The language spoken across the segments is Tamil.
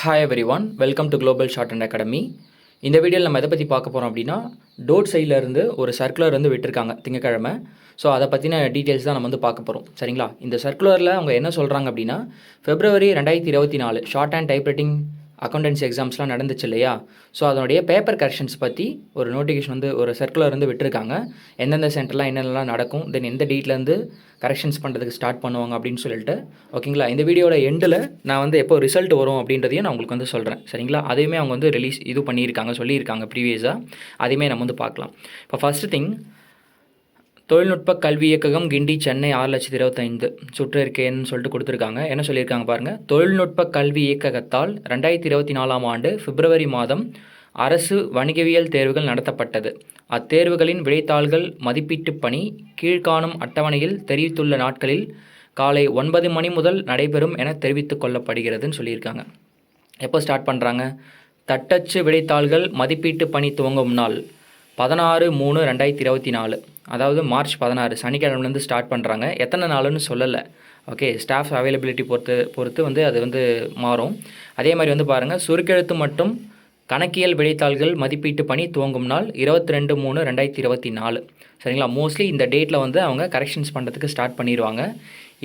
Hi every one, welcome to global short and academy. இந்த வீடியோவில் நம்ம எதை பற்றி பார்க்க போகிறோம் அப்படின்னா, டோட் சைட்லேருந்து ஒரு சர்க்குலர் வந்து விட்டுருக்காங்க திங்கக்கிழமை. ஸோ அதை பற்றின டீட்டெயில்ஸ் தான் நம்ம வந்து பார்க்க போகிறோம். சரிங்களா? இந்த சர்க்குலரில் அவங்க என்ன சொல்கிறாங்க அப்படின்னா, February 2024 short and typewriting accountancy எக்ஸாம்ஸ்லாம் நடந்துச்சு இல்லையா? ஸோ அதனுடைய பேப்பர் கரெக்ஷன்ஸ் பற்றி ஒரு நோட்டிஃபிகேஷன் வந்து ஒரு சர்க்குலர் வந்து விட்டுருக்காங்க. எந்தெந்த சென்டர்லாம் என்னென்னலாம் நடக்கும், தென் எந்த டேட்லேருந்து கரெக்ஷன்ஸ் பண்ணுறதுக்கு ஸ்டார்ட் பண்ணுவாங்க அப்படின்னு சொல்லிட்டு, ஓகேங்களா? இந்த வீடியோட எண்டில் நான் வந்து எப்போ ரிசல்ட் வரும் அப்படின்றதையும் நான் உங்களுக்கு வந்து சொல்கிறேன். சரிங்களா? அதையுமே அவங்க வந்து சொல்லியிருக்காங்க ப்ரீவியஸாக. அதையுமே நம்ம வந்து பார்க்கலாம். இப்போ ஃபஸ்ட்டு திங், தொழில்நுட்ப கல்வி இயக்ககம் கிண்டி சென்னை 6,25,000 சுற்றறிக்கைன்னு சொல்லிட்டு கொடுத்துருக்காங்க. என்ன சொல்லியிருக்காங்க பாருங்கள். தொழில்நுட்ப கல்வி இயக்ககத்தால் 2024 ஆண்டு பிப்ரவரி மாதம் அரசு வணிகவியல் தேர்வுகள் நடத்தப்பட்டது. அத்தேர்வுகளின் விடைத்தாள்கள் மதிப்பீட்டு பணி கீழ்காணும் அட்டவணையில் தெரிவித்துள்ள நாட்களில் காலை 9 மணி முதல் நடைபெறும் என தெரிவித்துக் கொள்ளப்படுகிறதுன்னு சொல்லியிருக்காங்க. எப்போ ஸ்டார்ட் பண்ணுறாங்க? தட்டச்சு விடைத்தாள்கள் மதிப்பீட்டு பணி துவங்கும் நாள் 16/3/2024, அதாவது மார்ச் 16 சனிக்கிழமைலேருந்து ஸ்டார்ட் பண்ணுறாங்க. எத்தனை நாளுன்னு சொல்லலை. ஓகே, ஸ்டாஃப் அவைலபிலிட்டி பொறுத்து வந்து அது வந்து மாறும். அதே மாதிரி வந்து பாருங்கள், சுருக்கெழுத்து மற்றும் கணக்கியல் விடைத்தாள்கள் மதிப்பீட்டு பணி துவங்கும் நாள் 22/3/2024. சரிங்களா? மோஸ்ட்லி இந்த டேட்டில் வந்து அவங்க கரெக்ஷன்ஸ் பண்ணுறதுக்கு ஸ்டார்ட் பண்ணிடுவாங்க.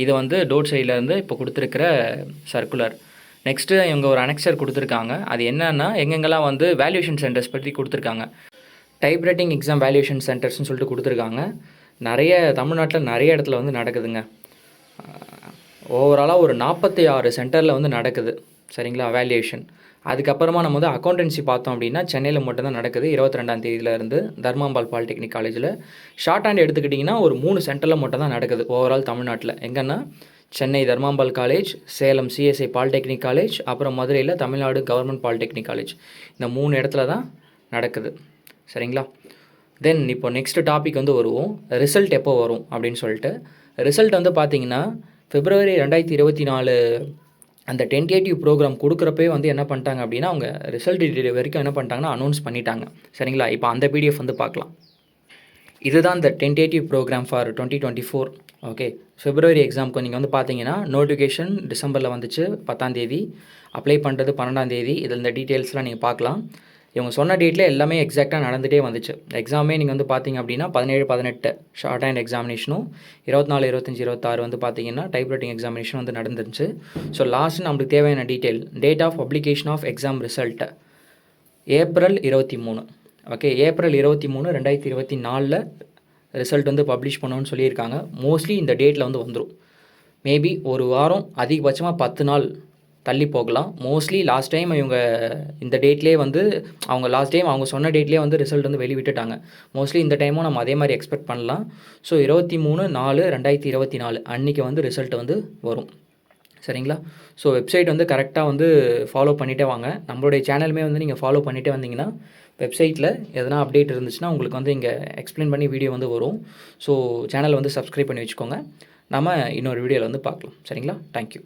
இது வந்து டோட் சைட்லேருந்து இப்போ கொடுத்துருக்கிற சர்க்குலர். நெக்ஸ்ட்டு இவங்க ஒரு அனெக்சர் கொடுத்துருக்காங்க. அது என்னென்னா, எங்கெங்கெல்லாம் வந்து வேல்யூஷன் சென்டர்ஸ் பற்றி கொடுத்துருக்காங்க. டைப்ரைட்டிங் எக்ஸாம் வேல்யூஷன் சென்டர்ஸ்னு சொல்லிட்டு கொடுத்துருக்காங்க. தமிழ்நாட்டில் நிறைய இடத்துல வந்து நடக்குதுங்க. ஓவராலாக ஒரு 46 சென்டரில் வந்து நடக்குது. சரிங்களா? வேல்யூஷன். அதுக்கப்புறமா நம்ம வந்து அக்கௌண்டன்சி பார்த்தோம் அப்படின்னா, சென்னையில் மட்டும்தான் நடக்குது. 22ஆம் தேதியிலேருந்து தர்மாம்பால் பாலிடெக்னிக் காலேஜில். ஷார்ட் ஹேண்ட் எடுத்துக்கிட்டிங்கன்னா ஒரு 3 சென்டரில் மட்டும் தான் நடக்குது ஓவரால் தமிழ்நாட்டில். எங்கன்னா Chennai Dharmambal college, Salem CSI polytechnic college, அப்புறம் மதுரையில் தமிழ்நாடு கவர்மெண்ட் பாலிடெக்னிக் காலேஜ். இந்த 3 இடத்துல தான் நடக்குது. சரிங்களா? தென் இப்போ நெக்ஸ்ட் டாபிக் வந்து வருவோம், ரிசல்ட் எப்போ வரும் அப்படின்னு சொல்லிட்டு. ரிசல்ட் வந்து பார்த்தீங்கன்னா February 2024 அந்த டென்டேட்டிவ் ப்ரோக்ராம் கொடுக்குறப்பே வந்து என்ன பண்ணிட்டாங்க அப்படின்னா, அவங்க ரிசல்ட் டேட் வரைக்கும் என்ன பண்ணிட்டாங்கன்னா அனௌன்ஸ் பண்ணிட்டாங்க. சரிங்களா? இப்போ அந்த பிடிஎஃப் வந்து பார்க்கலாம். இதுதான் இந்த tentative program for 2024. Okay, February எக்ஸாமுக்கு நீங்கள் வந்து பார்த்தீங்கன்னா நோட்டிஃபிகேஷன் டிசம்பரில் வந்துச்சு 10ஆம் தேதி, அப்ளை பண்ணுறது 12ஆம் தேதி. இதில் இந்த டீட்டெயில்ஸ்லாம் நீங்கள் பார்க்கலாம். இவங்க சொன்ன டேட்டில் எல்லாமே எக்ஸாக்டாக நடந்துகிட்டே வந்துச்சு. எக்ஸாமே நீங்கள் வந்து பார்த்தீங்க அப்படின்னா 17-18 ஷார்ட் ஹேண்ட் எக்ஸாமினேஷனும், 24-25-26 வந்து பார்த்தீங்கன்னா டைப்ரைட்டிங் எக்ஸாமினேஷன் வந்து நடந்துருச்சு. ஸோ லாஸ்ட் நம்மளுக்கு தேவையான detail, date of publication of exam result April 23. Okay, April 23, 2024 result வந்து பப்ளிஷ் பண்ணணும்னு சொல்லியிருக்காங்க. மோஸ்ட்லி இந்த டேட்டில் வந்து வந்துடும். மேபி ஒரு வாரம், அதிகபட்சமாக 10 நாள் தள்ளி போகலாம். மோஸ்ட்லி லாஸ்ட் டைம் இவங்க இந்த டேட்லேயே வந்து அவங்க சொன்ன டேட்லேயே வந்து ரிசல்ட் வந்து வெளிவிட்டுட்டாங்க. மோஸ்ட்லி இந்த டைமும் நம்ம அதே மாதிரி எக்ஸ்பெக்ட் பண்ணலாம். ஸோ 23/4/2024 அன்றைக்கி வந்து ரிசல்ட் வந்து வரும். சரிங்களா? ஸோ வெப்சைட் வந்து கரெக்டாக வந்து ஃபாலோ பண்ணிகிட்டே வாங்க. நம்மளுடைய சேனலுமே வந்து நீங்கள் ஃபாலோ பண்ணிகிட்டே வந்தீங்கன்னா வெப்சைட்டில் எதனா அப்டேட் இருந்துச்சுன்னா உங்களுக்கு வந்து இங்கே எக்ஸ்பிளைன் பண்ணி வீடியோ வந்து வரும். ஸோ சேனலை வந்து சப்ஸ்கிரைப் பண்ணி வச்சுக்கோங்க. நம்ம இன்னொரு வீடியோவில் வந்து பார்க்கலாம். சரிங்களா? தேங்க்யூ.